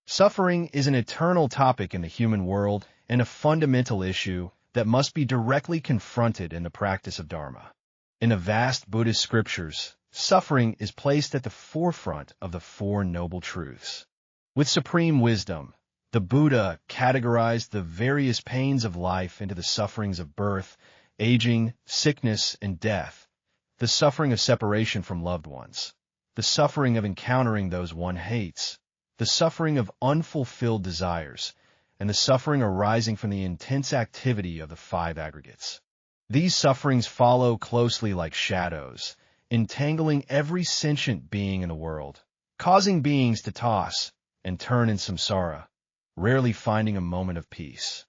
Suffering is an eternal topic in the human world and a fundamental issue that must be directly confronted in the practice of Dharma. In the vast Buddhist scriptures, suffering is placed at the forefront of the Four Noble Truths. With supreme wisdom, the Buddha categorized the various pains of life into the sufferings of birth, aging, sickness, and death, the suffering of separation from loved ones, the suffering of encountering those one hates, the suffering of unfulfilled desires, and the suffering arising from the intense activity of the five aggregates. These sufferings follow closely like shadows, entangling every sentient being in the world, causing beings to toss and turn in samsara, rarely finding a moment of peace.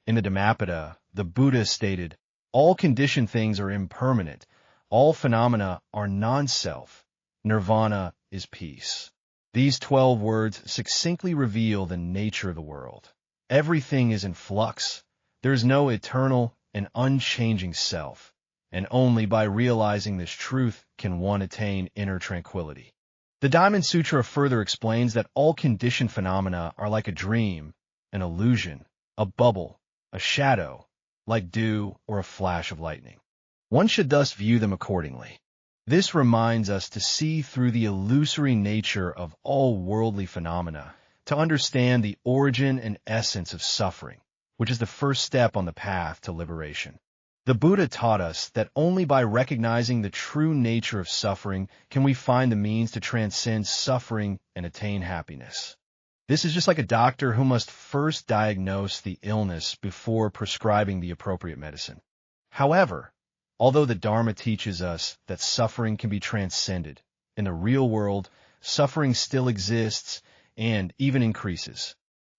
In the Dhammapada, the Buddha stated, "All conditioned things are impermanent, all phenomena are non-self, nirvana is peace." These 12 words succinctly reveal the nature of the world. Everything is in flux. There is no eternal and unchanging self, and only by realizing this truth can one attain inner tranquility. The Diamond Sutra further explains that all conditioned phenomena are like a dream, an illusion, a bubble, a shadow, like dew or a flash of lightning. One should thus view them accordingly. This reminds us to see through the illusory nature of all worldly phenomena, to understand the origin and essence of suffering, which is the first step on the path to liberation. The Buddha taught us that only by recognizing the true nature of suffering can we find the means to transcend suffering and attain happiness. This is just like a doctor who must first diagnose the illness before prescribing the appropriate medicine. However, although the Dharma teaches us that suffering can be transcended, in the real world, suffering still exists and even increases.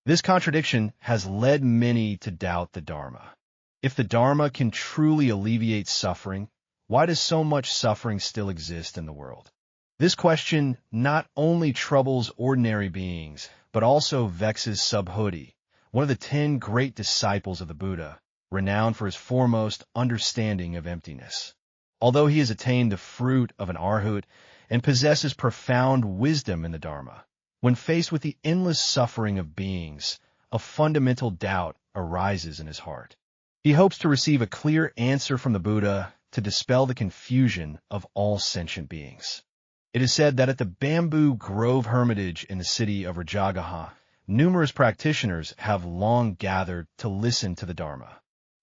This contradiction has led many to doubt the Dharma. If the Dharma can truly alleviate suffering, why does so much suffering still exist in the world? This question not only troubles ordinary beings, but also vexes Subhuti, one of the 10 great disciples of the Buddha, renowned for his foremost understanding of emptiness. Although he has attained the fruit of an arhat and possesses profound wisdom in the Dharma, when faced with the endless suffering of beings, a fundamental doubt arises in his heart. He hopes to receive a clear answer from the Buddha to dispel the confusion of all sentient beings. It is said that at the Bamboo Grove Hermitage in the city of Rajagaha, numerous practitioners have long gathered to listen to the Dharma.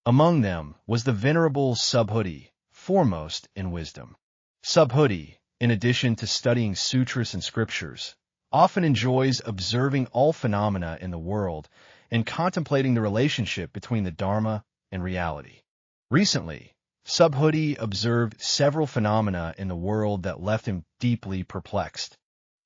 Among them was the Venerable Subhuti, foremost in wisdom. Subhuti, in addition to studying sutras and scriptures, often enjoys observing all phenomena in the world and contemplating the relationship between the Dharma and reality. Recently, Subhuti observed several phenomena in the world that left him deeply perplexed.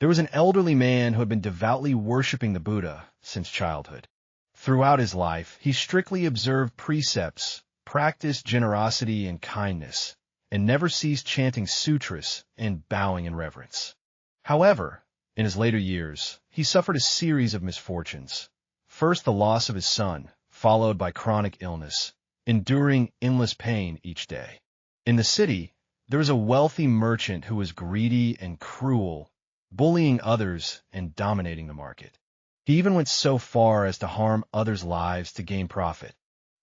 There was an elderly man who had been devoutly worshipping the Buddha since childhood. Throughout his life, he strictly observed precepts, practiced generosity and kindness, and never ceased chanting sutras and bowing in reverence. However, in his later years, he suffered a series of misfortunes. First, the loss of his son, followed by chronic illness, enduring endless pain each day. In the city, there was a wealthy merchant who was greedy and cruel, bullying others and dominating the market. He even went so far as to harm others' lives to gain profit.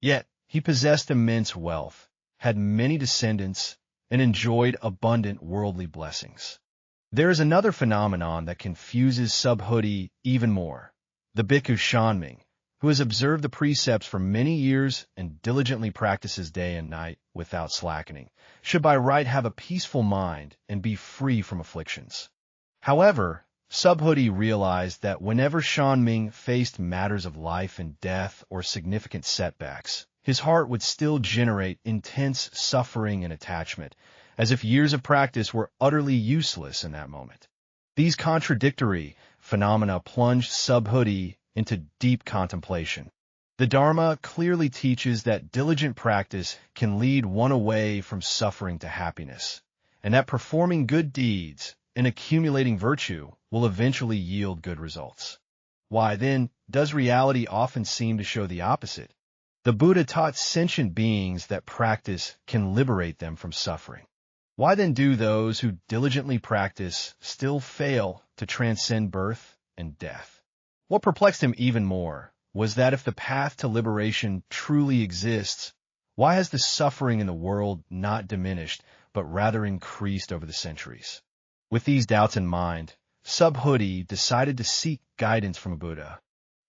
Yet, he possessed immense wealth, had many descendants, and enjoyed abundant worldly blessings. There is another phenomenon that confuses Subhuti even more. The bhikkhu Shanming, who has observed the precepts for many years and diligently practices day and night without slackening, should by right have a peaceful mind and be free from afflictions. However, Subhuti realized that whenever Shanming faced matters of life and death or significant setbacks, his heart would still generate intense suffering and attachment, as if years of practice were utterly useless in that moment. These contradictory phenomena plunged Subhuti into deep contemplation. The Dharma clearly teaches that diligent practice can lead one away from suffering to happiness, and that performing good deeds and accumulating virtue will eventually yield good results. Why, then, does reality often seem to show the opposite? The Buddha taught sentient beings that practice can liberate them from suffering. Why then do those who diligently practice still fail to transcend birth and death? What perplexed him even more was that if the path to liberation truly exists, why has the suffering in the world not diminished, but rather increased over the centuries? With these doubts in mind, Subhuti decided to seek guidance from a Buddha.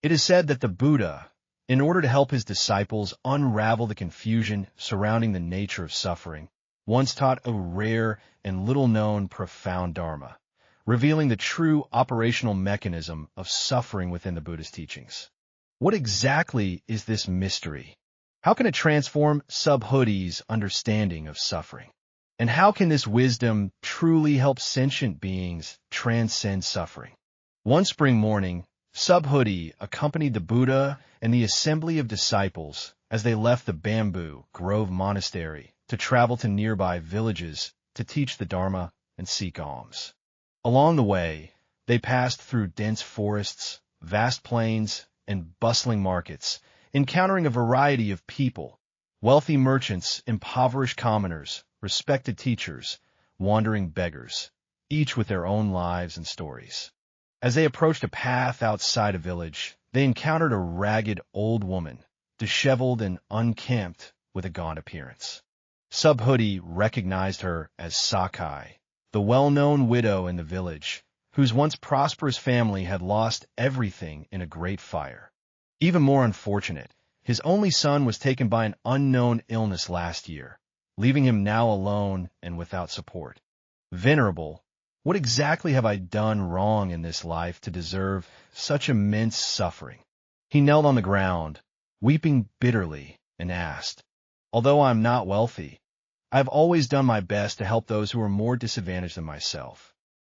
It is said that the Buddha, in order to help his disciples unravel the confusion surrounding the nature of suffering, once taught a rare and little-known profound Dharma, revealing the true operational mechanism of suffering within the Buddhist teachings. What exactly is this mystery? How can it transform Subhuti's understanding of suffering? And how can this wisdom truly help sentient beings transcend suffering? One spring morning, Subhuti accompanied the Buddha and the assembly of disciples as they left the Bamboo Grove Monastery to travel to nearby villages to teach the Dharma and seek alms. Along the way, they passed through dense forests, vast plains, and bustling markets, encountering a variety of people: wealthy merchants, impoverished commoners, respected teachers, wandering beggars, each with their own lives and stories. As they approached a path outside a village, they encountered a ragged old woman, disheveled and unkempt, with a gaunt appearance. Subhuti recognized her as Sakai, the well-known widow in the village, whose once prosperous family had lost everything in a great fire. Even more unfortunate, his only son was taken by an unknown illness last year, leaving him now alone and without support. Venerable, what exactly have I done wrong in this life to deserve such immense suffering? He knelt on the ground, weeping bitterly, and asked, "Although I am not wealthy, I have always done my best to help those who are more disadvantaged than myself.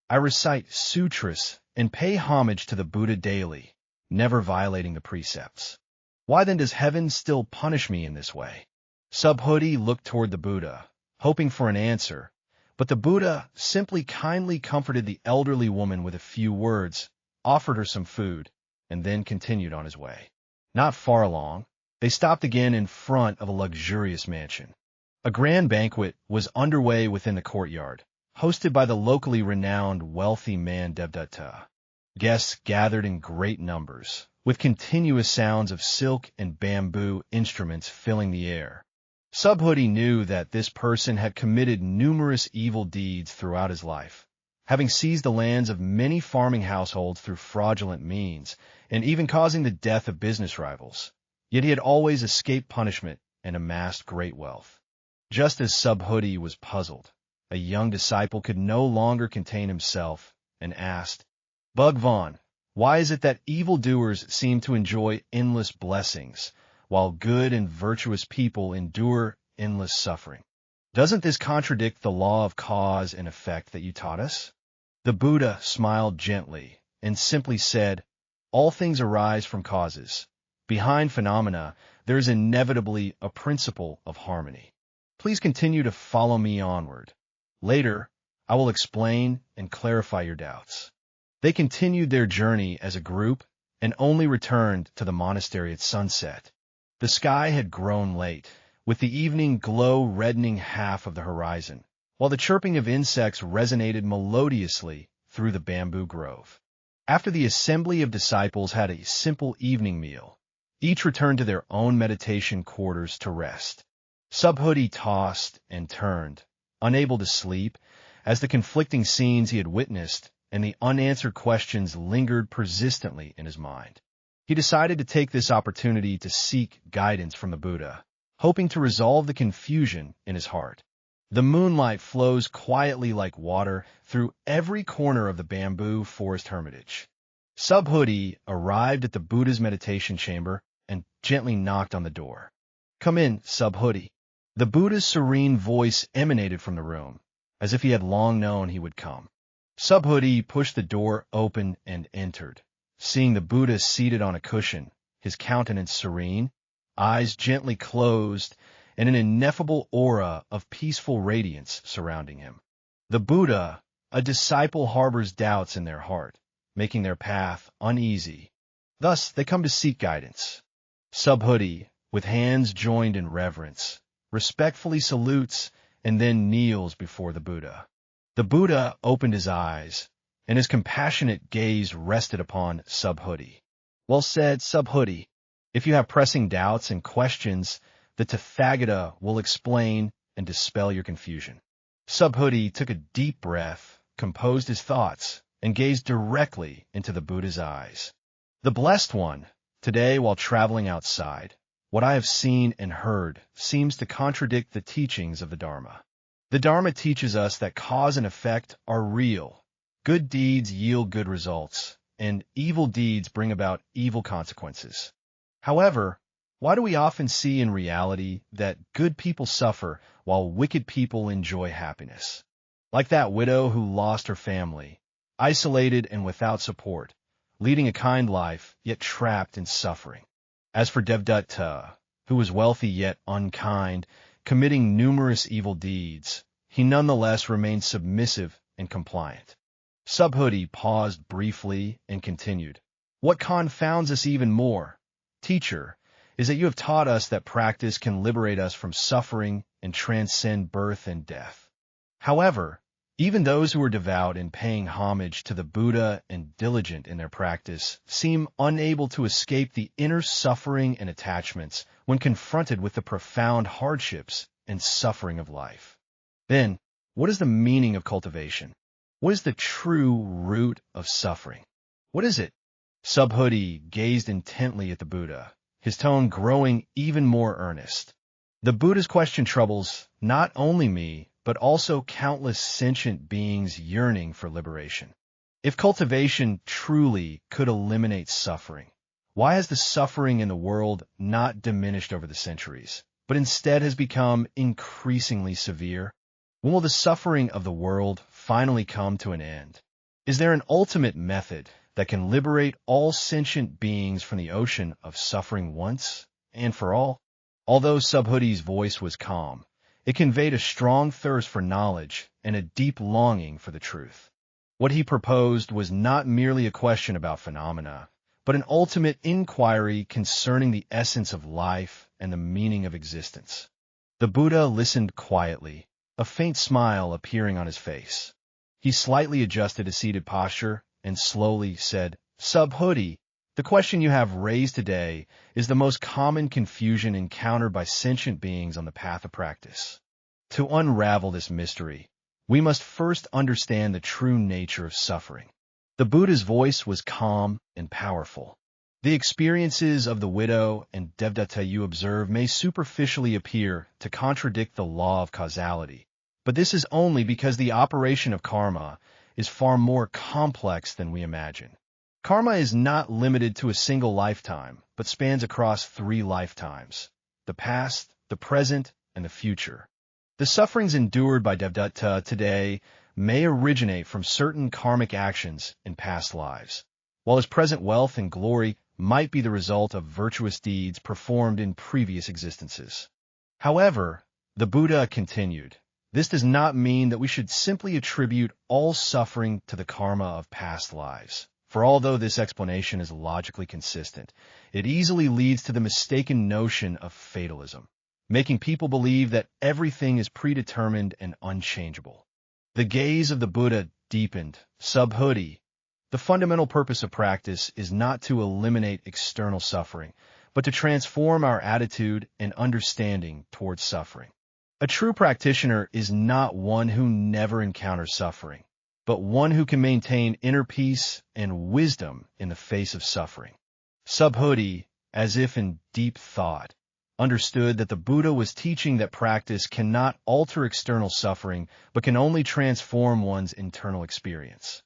I recite sutras and pay homage to the Buddha daily, never violating the precepts. Why then does heaven still punish me in this way?" Subhuti looked toward the Buddha, hoping for an answer, but the Buddha simply kindly comforted the elderly woman with a few words, offered her some food, and then continued on his way. Not far along, they stopped again in front of a luxurious mansion. A grand banquet was underway within the courtyard, hosted by the locally renowned wealthy man Devdatta. Guests gathered in great numbers, with continuous sounds of silk and bamboo instruments filling the air. Subhuti knew that this person had committed numerous evil deeds throughout his life, having seized the lands of many farming households through fraudulent means, and even causing the death of business rivals. Yet he had always escaped punishment and amassed great wealth. Just as Subhuti was puzzled, a young disciple could no longer contain himself and asked, "Bhagwan, why is it that evildoers seem to enjoy endless blessings, while good and virtuous people endure endless suffering? Doesn't this contradict the law of cause and effect that you taught us?" The Buddha smiled gently and simply said, "All things arise from causes. Behind phenomena, there is inevitably a principle of harmony. Please continue to follow me onward. Later, I will explain and clarify your doubts." They continued their journey as a group and only returned to the monastery at sunset. The sky had grown late, with the evening glow reddening half of the horizon, while the chirping of insects resonated melodiously through the bamboo grove. After the assembly of disciples had a simple evening meal, each returned to their own meditation quarters to rest. Subhuti tossed and turned, unable to sleep, as the conflicting scenes he had witnessed and the unanswered questions lingered persistently in his mind. He decided to take this opportunity to seek guidance from the Buddha, hoping to resolve the confusion in his heart. The moonlight flows quietly like water through every corner of the bamboo forest hermitage. Subhuti arrived at the Buddha's meditation chamber and gently knocked on the door. "Come in, Subhuti." The Buddha's serene voice emanated from the room, as if he had long known he would come. Subhuti pushed the door open and entered, seeing the Buddha seated on a cushion, his countenance serene, eyes gently closed, and an ineffable aura of peaceful radiance surrounding him. The Buddha, a disciple, harbors doubts in their heart, making their path uneasy. Thus they come to seek guidance. Subhuti, with hands joined in reverence, respectfully salutes and then kneels before the Buddha. The Buddha opened his eyes, and his compassionate gaze rested upon Subhuti. Well said, Subhuti. If you have pressing doubts and questions, the Tathagata will explain and dispel your confusion. Subhuti took a deep breath, composed his thoughts, and gazed directly into the Buddha's eyes. The Blessed One, today while traveling outside, what I have seen and heard seems to contradict the teachings of the Dharma. The Dharma teaches us that cause and effect are real. Good deeds yield good results, and evil deeds bring about evil consequences. However, why do we often see in reality that good people suffer while wicked people enjoy happiness? Like that widow who lost her family, isolated and without support, leading a kind life yet trapped in suffering. As for Devdatta, who was wealthy yet unkind, committing numerous evil deeds, he nonetheless remained submissive and compliant. Subhuti paused briefly and continued, "What confounds us even more, teacher, is that you have taught us that practice can liberate us from suffering and transcend birth and death. However, even those who are devout in paying homage to the Buddha and diligent in their practice seem unable to escape the inner suffering and attachments when confronted with the profound hardships and suffering of life. Then, what is the meaning of cultivation? What is the true root of suffering? What is it?" Subhuti gazed intently at the Buddha, his tone growing even more earnest. The Buddha's question troubles not only me, but also countless sentient beings yearning for liberation. If cultivation truly could eliminate suffering, why has the suffering in the world not diminished over the centuries, but instead has become increasingly severe? When will the suffering of the world finally come to an end? Is there an ultimate method that can liberate all sentient beings from the ocean of suffering once and for all? Although Subhuti's voice was calm, it conveyed a strong thirst for knowledge and a deep longing for the truth. What he proposed was not merely a question about phenomena, but an ultimate inquiry concerning the essence of life and the meaning of existence. The Buddha listened quietly, a faint smile appearing on his face. He slightly adjusted his seated posture and slowly said, "Subhuti, the question you have raised today is the most common confusion encountered by sentient beings on the path of practice. To unravel this mystery, we must first understand the true nature of suffering." The Buddha's voice was calm and powerful. "The experiences of the widow and Devdatta you observe may superficially appear to contradict the law of causality, but this is only because the operation of karma is far more complex than we imagine. Karma is not limited to a single lifetime, but spans across 3 lifetimes: the past, the present, and the future. The sufferings endured by Devdatta today may originate from certain karmic actions in past lives, while his present wealth and glory might be the result of virtuous deeds performed in previous existences. However, the Buddha continued, this does not mean that we should simply attribute all suffering to the karma of past lives. For although this explanation is logically consistent, it easily leads to the mistaken notion of fatalism, making people believe that everything is predetermined and unchangeable. The gaze of the Buddha deepened. Subhuti, the fundamental purpose of practice is not to eliminate external suffering, but to transform our attitude and understanding towards suffering. A true practitioner is not one who never encounters suffering, but one who can maintain inner peace and wisdom in the face of suffering. Subhuti, as if in deep thought, understood that the Buddha was teaching that practice cannot alter external suffering, but can only transform one's internal experience.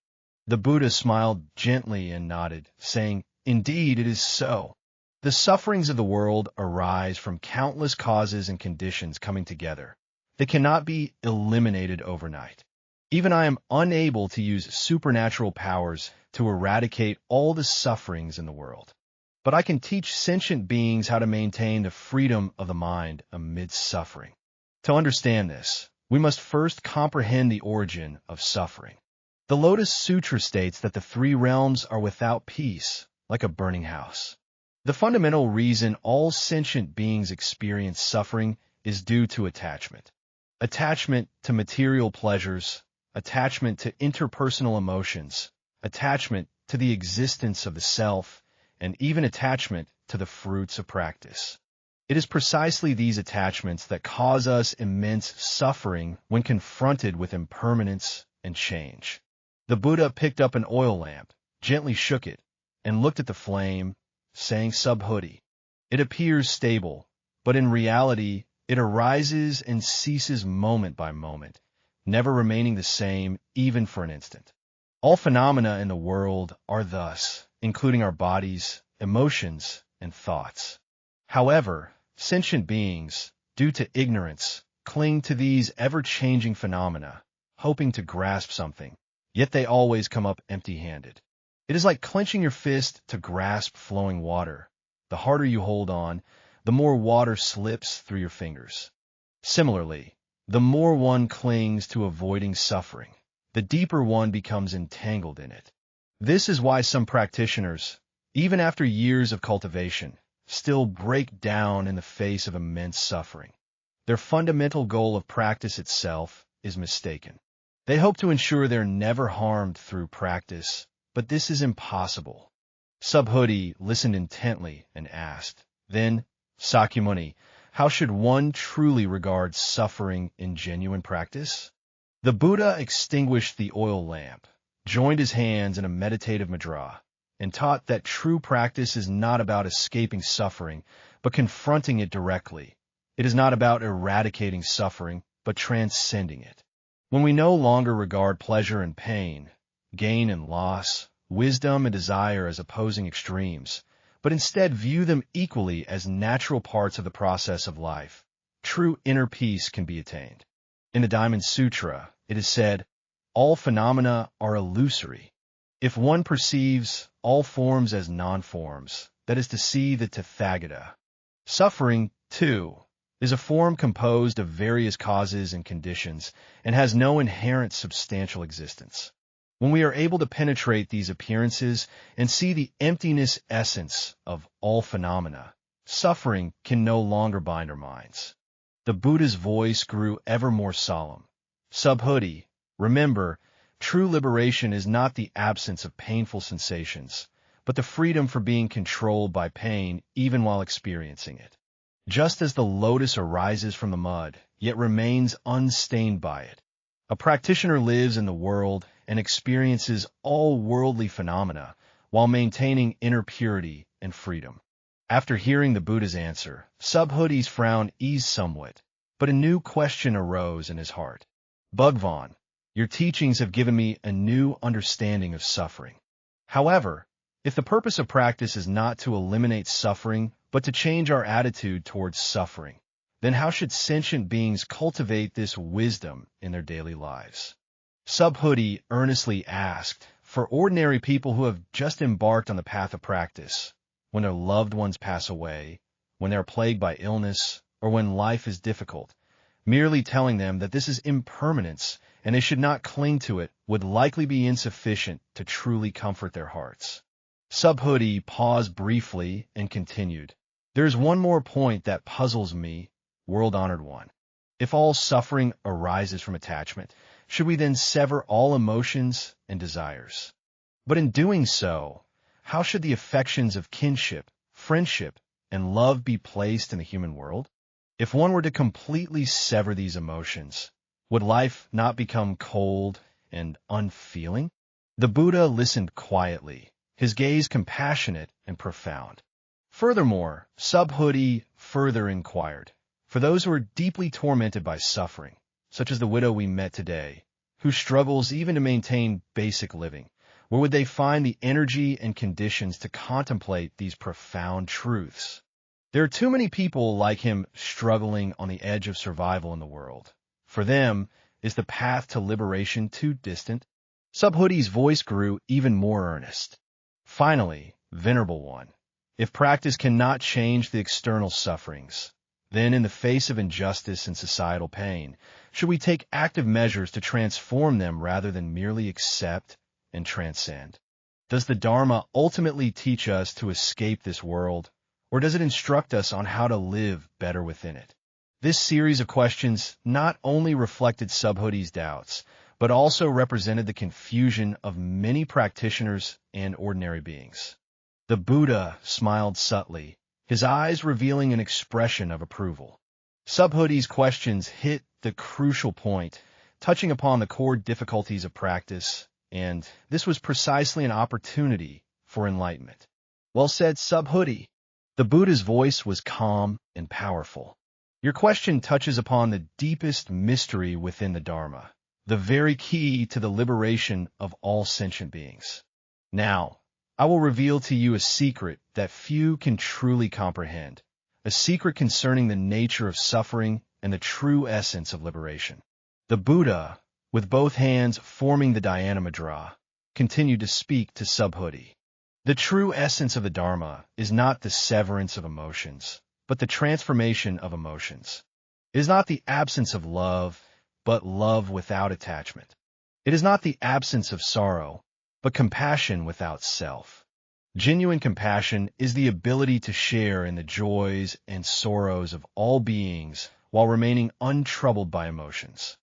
The Buddha smiled gently and nodded, saying, "Indeed, it is so. The sufferings of the world arise from countless causes and conditions coming together. They cannot be eliminated overnight. Even I am unable to use supernatural powers to eradicate all the sufferings in the world. But I can teach sentient beings how to maintain the freedom of the mind amidst suffering. To understand this, we must first comprehend the origin of suffering. The Lotus Sutra states that the 3 realms are without peace, like a burning house. The fundamental reason all sentient beings experience suffering is due to attachment. Attachment to material pleasures, attachment to interpersonal emotions, attachment to the existence of the self, and even attachment to the fruits of practice. It is precisely these attachments that cause us immense suffering when confronted with impermanence and change. The Buddha picked up an oil lamp, gently shook it, and looked at the flame, saying, Subhuti. It appears stable, but in reality, it arises and ceases moment by moment, never remaining the same even for an instant. All phenomena in the world are thus, including our bodies, emotions, and thoughts. However, sentient beings, due to ignorance, cling to these ever-changing phenomena, hoping to grasp something, yet they always come up empty-handed. It is like clenching your fist to grasp flowing water. The harder you hold on, the more water slips through your fingers. Similarly, the more one clings to avoiding suffering, the deeper one becomes entangled in it. This is why some practitioners, even after years of cultivation, still break down in the face of immense suffering. Their fundamental goal of practice itself is mistaken. They hope to ensure they're never harmed through practice, but this is impossible. Subhuti listened intently and asked, Then, Sakyamuni, how should one truly regard suffering in genuine practice? The Buddha extinguished the oil lamp, joined his hands in a meditative mudra, and taught that true practice is not about escaping suffering, but confronting it directly. It is not about eradicating suffering, but transcending it. When we no longer regard pleasure and pain, gain and loss, wisdom and desire as opposing extremes, but instead view them equally as natural parts of the process of life, true inner peace can be attained. In the Diamond Sutra, it is said, all phenomena are illusory. If one perceives all forms as non-forms, that is to see the Tathagata. Suffering, too, is a form composed of various causes and conditions and has no inherent substantial existence. When we are able to penetrate these appearances and see the emptiness essence of all phenomena, suffering can no longer bind our minds. The Buddha's voice grew ever more solemn. Subhuti, remember, true liberation is not the absence of painful sensations, but the freedom for being controlled by pain even while experiencing it. Just as the lotus arises from the mud, yet remains unstained by it, a practitioner lives in the world and experiences all worldly phenomena while maintaining inner purity and freedom. After hearing the Buddha's answer, Subhuti's frown eased somewhat, but a new question arose in his heart. Bhagwan, your teachings have given me a new understanding of suffering. However, if the purpose of practice is not to eliminate suffering, but to change our attitude towards suffering, then how should sentient beings cultivate this wisdom in their daily lives? Subhuti earnestly asked, for ordinary people who have just embarked on the path of practice, when their loved ones pass away, when they are plagued by illness, or when life is difficult, merely telling them that this is impermanence and they should not cling to it would likely be insufficient to truly comfort their hearts. Subhuti paused briefly and continued, There is one more point that puzzles me, world-honored one. If all suffering arises from attachment, should we then sever all emotions and desires? But in doing so, how should the affections of kinship, friendship, and love be placed in the human world? If one were to completely sever these emotions, would life not become cold and unfeeling? The Buddha listened quietly, his gaze compassionate and profound. Furthermore, Subhuti further inquired, for those who are deeply tormented by suffering, such as the widow we met today, who struggles even to maintain basic living, where would they find the energy and conditions to contemplate these profound truths? There are too many people like him struggling on the edge of survival in the world. For them, is the path to liberation too distant? Subhuti's voice grew even more earnest. Finally, Venerable One, if practice cannot change the external sufferings, then in the face of injustice and societal pain, should we take active measures to transform them rather than merely accept and transcend? Does the Dharma ultimately teach us to escape this world, or does it instruct us on how to live better within it? This series of questions not only reflected Subhuti's doubts, but also represented the confusion of many practitioners and ordinary beings. The Buddha smiled subtly, his eyes revealing an expression of approval. Subhuti's questions hit the crucial point, touching upon the core difficulties of practice, and this was precisely an opportunity for enlightenment. Well said, Subhuti. The Buddha's voice was calm and powerful. Your question touches upon the deepest mystery within the Dharma, the very key to the liberation of all sentient beings. Now, I will reveal to you a secret that few can truly comprehend, a secret concerning the nature of suffering and the true essence of liberation. The Buddha, with both hands forming the Dhyana Mudra, continued to speak to Subhuti. The true essence of the Dharma is not the severance of emotions, but the transformation of emotions. It is not the absence of love, but love without attachment. It is not the absence of sorrow, but compassion without self. Genuine compassion is the ability to share in the joys and sorrows of all beings while remaining untroubled by emotions.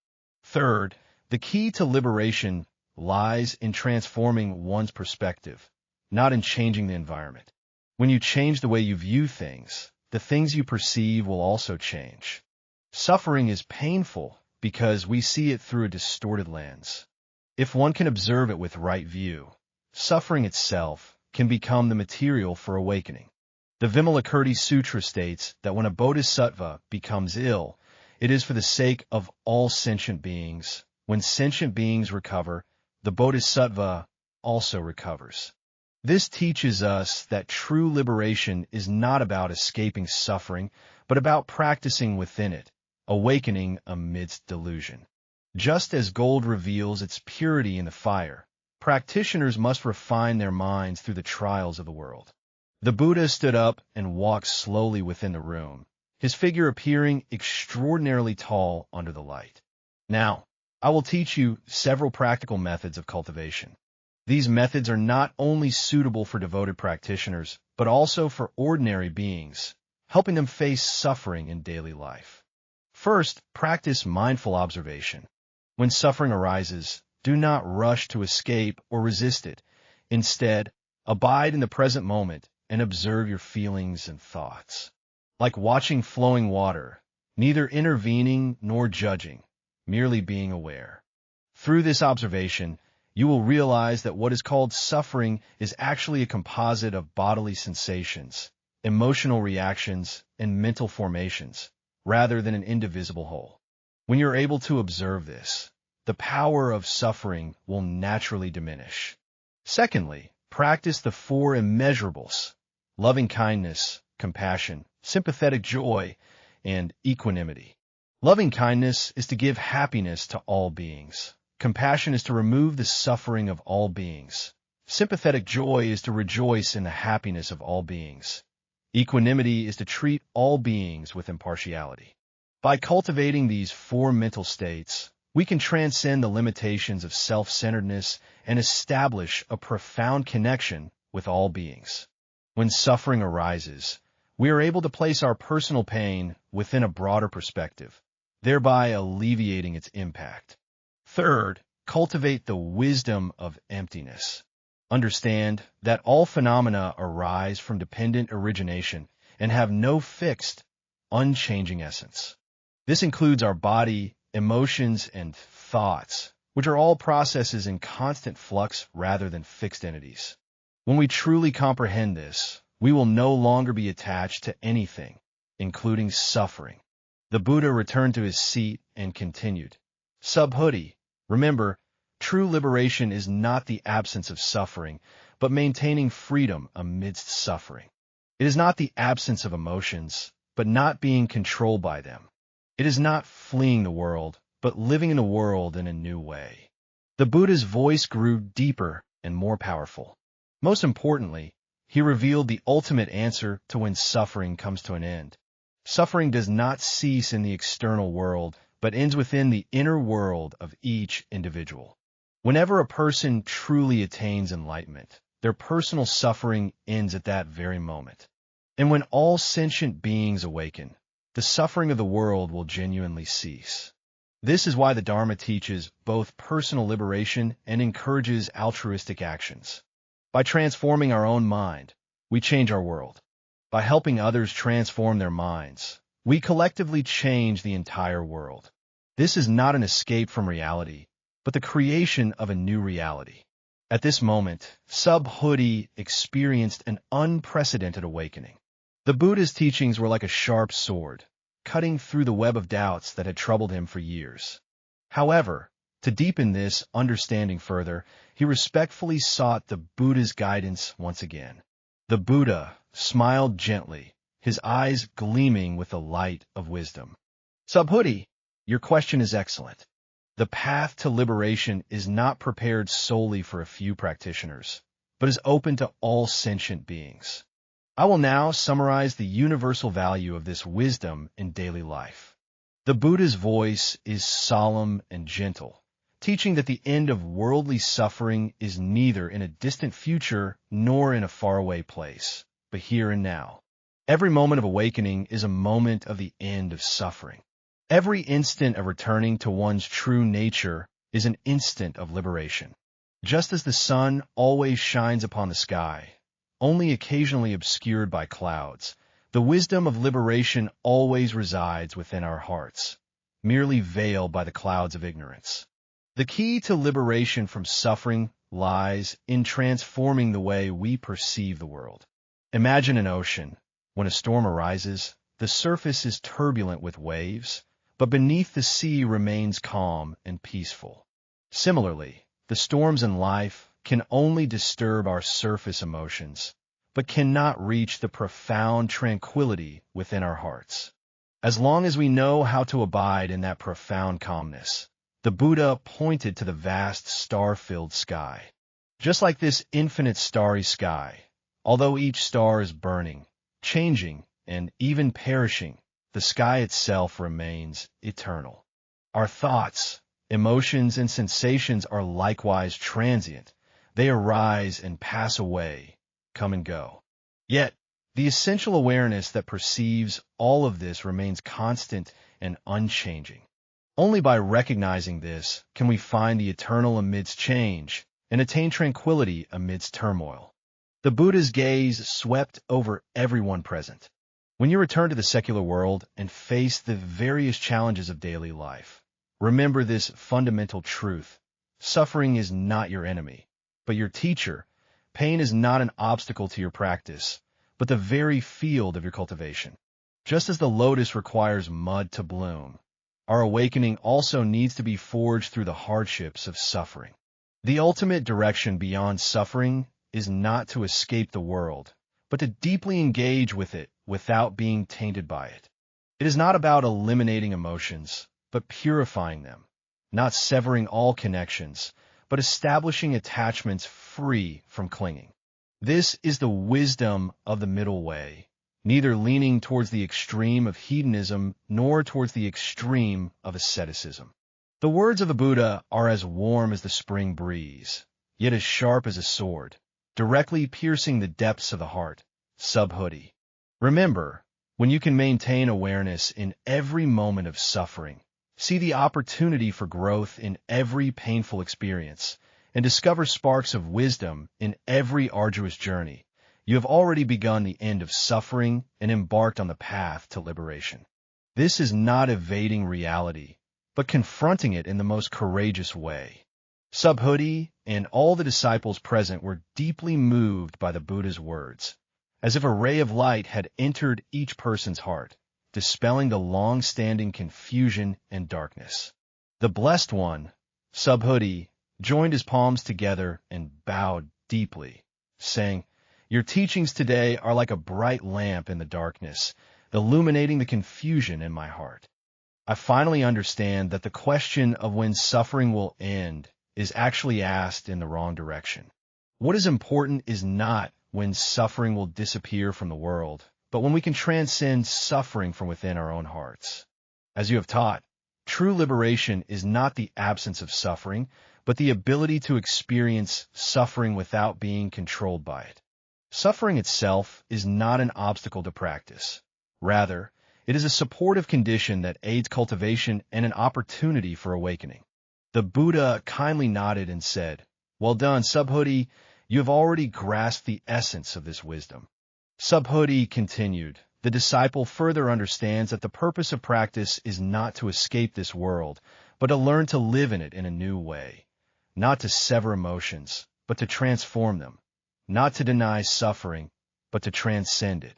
Third, the key to liberation lies in transforming one's perspective, not in changing the environment. When you change the way you view things, the things you perceive will also change. Suffering is painful because we see it through a distorted lens. If one can observe it with right view, suffering itself can become the material for awakening. The Vimalakirti Sutra states that when a bodhisattva becomes ill, it is for the sake of all sentient beings. When sentient beings recover, the bodhisattva also recovers. This teaches us that true liberation is not about escaping suffering, but about practicing within it, awakening amidst delusion. Just as gold reveals its purity in the fire, practitioners must refine their minds through the trials of the world. The Buddha stood up and walked slowly within the room, his figure appearing extraordinarily tall under the light. Now, I will teach you several practical methods of cultivation. These methods are not only suitable for devoted practitioners, but also for ordinary beings, helping them face suffering in daily life. First, practice mindful observation. When suffering arises, do not rush to escape or resist it. Instead, abide in the present moment and observe your feelings and thoughts. Like watching flowing water, neither intervening nor judging, merely being aware. Through this observation, you will realize that what is called suffering is actually a composite of bodily sensations, emotional reactions, and mental formations, rather than an indivisible whole. When you're able to observe this, the power of suffering will naturally diminish. Secondly, practice the four immeasurables: loving kindness, compassion, sympathetic joy, and equanimity. Loving kindness is to give happiness to all beings. Compassion is to remove the suffering of all beings. Sympathetic joy is to rejoice in the happiness of all beings. Equanimity is to treat all beings with impartiality. By cultivating these four mental states, we can transcend the limitations of self-centeredness and establish a profound connection with all beings. When suffering arises, we are able to place our personal pain within a broader perspective, thereby alleviating its impact. Third, cultivate the wisdom of emptiness. Understand that all phenomena arise from dependent origination and have no fixed, unchanging essence. This includes our body, emotions, and thoughts, which are all processes in constant flux rather than fixed entities. When we truly comprehend this, we will no longer be attached to anything, including suffering. The Buddha returned to his seat and continued, Subhuti, remember, true liberation is not the absence of suffering, but maintaining freedom amidst suffering. It is not the absence of emotions, but not being controlled by them. It is not fleeing the world, but living in the world in a new way. The Buddha's voice grew deeper and more powerful. Most importantly, he revealed the ultimate answer to when suffering comes to an end. Suffering does not cease in the external world, but ends within the inner world of each individual. Whenever a person truly attains enlightenment, their personal suffering ends at that very moment. And when all sentient beings awaken, the suffering of the world will genuinely cease. This is why the Dharma teaches both personal liberation and encourages altruistic actions. By transforming our own mind, we change our world. By helping others transform their minds, we collectively change the entire world. This is not an escape from reality, but the creation of a new reality. At this moment, Subhuti experienced an unprecedented awakening. The Buddha's teachings were like a sharp sword, cutting through the web of doubts that had troubled him for years. However, to deepen this understanding further, he respectfully sought the Buddha's guidance once again. The Buddha smiled gently, his eyes gleaming with the light of wisdom. Subhuti, your question is excellent. The path to liberation is not prepared solely for a few practitioners, but is open to all sentient beings. I will now summarize the universal value of this wisdom in daily life. The Buddha's voice is solemn and gentle, teaching that the end of worldly suffering is neither in a distant future nor in a faraway place, but here and now. Every moment of awakening is a moment of the end of suffering. Every instant of returning to one's true nature is an instant of liberation. Just as the sun always shines upon the sky, only occasionally obscured by clouds, the wisdom of liberation always resides within our hearts, merely veiled by the clouds of ignorance. The key to liberation from suffering lies in transforming the way we perceive the world. Imagine an ocean. When a storm arises, the surface is turbulent with waves, but beneath the sea remains calm and peaceful. Similarly, the storms in life can only disturb our surface emotions, but cannot reach the profound tranquility within our hearts. As long as we know how to abide in that profound calmness, the Buddha pointed to the vast star-filled sky. Just like this infinite starry sky, although each star is burning, changing, and even perishing, the sky itself remains eternal. Our thoughts, emotions, and sensations are likewise transient. They arise and pass away, come and go. Yet, the essential awareness that perceives all of this remains constant and unchanging. Only by recognizing this can we find the eternal amidst change and attain tranquility amidst turmoil. The Buddha's gaze swept over everyone present. When you return to the secular world and face the various challenges of daily life, remember this fundamental truth. Suffering is not your enemy, but your teacher. Pain is not an obstacle to your practice, but the very field of your cultivation. Just as the lotus requires mud to bloom, our awakening also needs to be forged through the hardships of suffering. The ultimate direction beyond suffering is not to escape the world, but to deeply engage with it without being tainted by it. It is not about eliminating emotions, but purifying them, not severing all connections, but establishing attachments free from clinging. This is the wisdom of the middle way, neither leaning towards the extreme of hedonism nor towards the extreme of asceticism. The words of the Buddha are as warm as the spring breeze, yet as sharp as a sword, directly piercing the depths of the heart. Subhuti. Remember, when you can maintain awareness in every moment of suffering, see the opportunity for growth in every painful experience, and discover sparks of wisdom in every arduous journey, you have already begun the end of suffering and embarked on the path to liberation. This is not evading reality, but confronting it in the most courageous way. Subhuti and all the disciples present were deeply moved by the Buddha's words, as if a ray of light had entered each person's heart, dispelling the long-standing confusion and darkness. The Blessed One, Subhuti, joined his palms together and bowed deeply, saying, "Your teachings today are like a bright lamp in the darkness, illuminating the confusion in my heart. I finally understand that the question of when suffering will end is actually asked in the wrong direction. What is important is not when suffering will disappear from the world, but when we can transcend suffering from within our own hearts. As you have taught, true liberation is not the absence of suffering, but the ability to experience suffering without being controlled by it. Suffering itself is not an obstacle to practice. Rather, it is a supportive condition that aids cultivation and an opportunity for awakening." The Buddha kindly nodded and said, "Well done, Subhuti. You have already grasped the essence of this wisdom. Subhuti continued, "The disciple further understands that the purpose of practice is not to escape this world, but to learn to live in it in a new way, not to sever emotions, but to transform them, not to deny suffering, but to transcend it.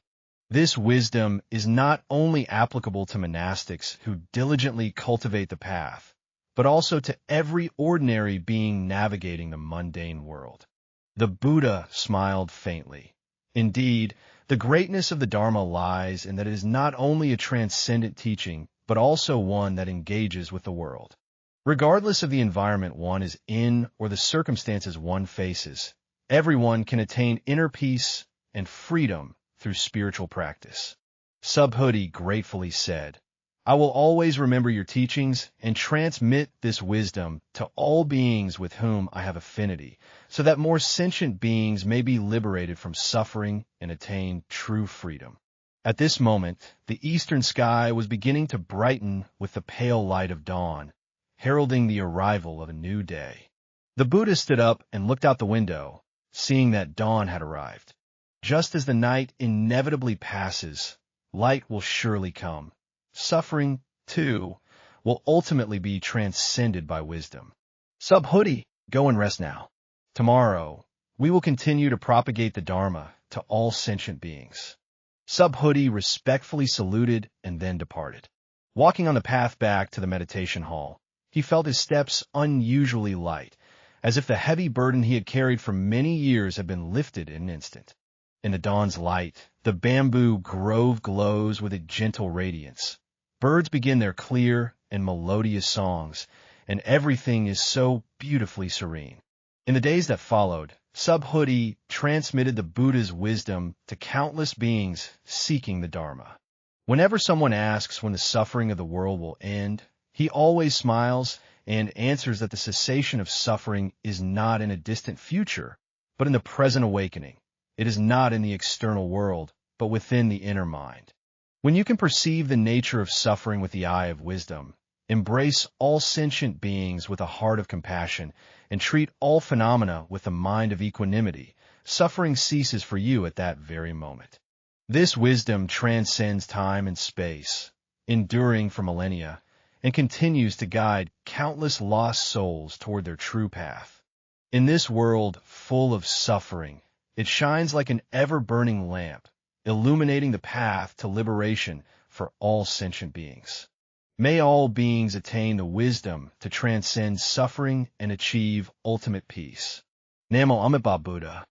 This wisdom is not only applicable to monastics who diligently cultivate the path, but also to every ordinary being navigating the mundane world." The Buddha smiled faintly. Indeed, the greatness of the Dharma lies in that it is not only a transcendent teaching, but also one that engages with the world. Regardless of the environment one is in or the circumstances one faces, everyone can attain inner peace and freedom through spiritual practice. Subhuti gratefully said, "I will always remember your teachings and transmit this wisdom to all beings with whom I have affinity, so that more sentient beings may be liberated from suffering and attain true freedom." At this moment, the eastern sky was beginning to brighten with the pale light of dawn, heralding the arrival of a new day. The Buddha stood up and looked out the window, seeing that dawn had arrived. Just as the night inevitably passes, light will surely come. Suffering, too, will ultimately be transcended by wisdom. Subhuti, go and rest now. Tomorrow, we will continue to propagate the Dharma to all sentient beings. Subhuti respectfully saluted and then departed. Walking on the path back to the meditation hall, he felt his steps unusually light, as if the heavy burden he had carried for many years had been lifted in an instant. In the dawn's light, the bamboo grove glows with a gentle radiance. Birds begin their clear and melodious songs, and everything is so beautifully serene. In the days that followed, Subhuti transmitted the Buddha's wisdom to countless beings seeking the Dharma. Whenever someone asks when the suffering of the world will end, he always smiles and answers that the cessation of suffering is not in a distant future, but in the present awakening. It is not in the external world, but within the inner mind. When you can perceive the nature of suffering with the eye of wisdom, embrace all sentient beings with a heart of compassion, and treat all phenomena with a mind of equanimity, suffering ceases for you at that very moment. This wisdom transcends time and space, enduring for millennia, and continues to guide countless lost souls toward their true path. In this world full of suffering, it shines like an ever-burning lamp, illuminating the path to liberation for all sentient beings. May all beings attain the wisdom to transcend suffering and achieve ultimate peace. Namo Amitabha Buddha.